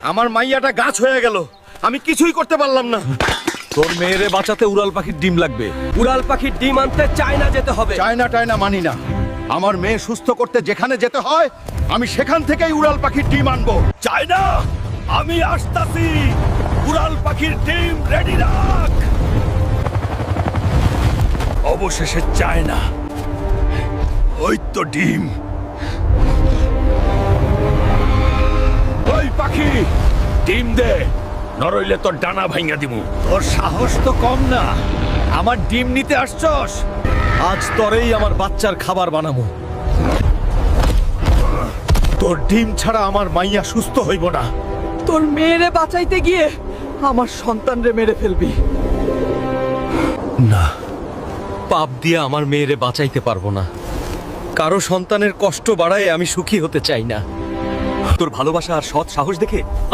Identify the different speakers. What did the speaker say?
Speaker 1: আমার মাইয়াটা গাছ হয়ে গেল, আমি কিছুই করতে পারলাম না।
Speaker 2: তোর মেয়েরে বাঁচাতে উড়াল পাখির ডিম লাগবে।
Speaker 3: উড়াল পাখির ডিম আনতে চায়না যেতে হবে।
Speaker 1: চায়না টায়না মানি না। আমার মেয়ে সুস্থ করতে যেখানে যেতে হয় আমি সেখান থেকেই উড়াল পাখির ডিম আনবো।
Speaker 2: চায়না, আমি আসতাছি। উড়াল পাখির ডিম রেডি রাখ। অবশেষে চায়না, ওই তো ডিম। ওই পাখি, ডিম দে, নরইলে তোর ডানা ভাঙা দিমু। তোর সাহস তো কম না, আমার ডিম নিতে আসছস। আজ তোরেই আমার বাচ্চার খাবার বানাবো। তোর ডিম ছাড়া আমার মাইয়া সুস্থ হইব না।
Speaker 3: তোর মেয়েরে বাঁচাইতে গিয়ে আমার সন্তানরে মেরে ফেলবি।
Speaker 2: না, পাপ দিয়ে আমার মেয়েরে বাঁচাইতে পারবো না। কারো সন্তানের কষ্ট বাড়ায় আমি সুখী হতে চাই না। তোর ভালোবাসা আর সৎ সাহস দেখে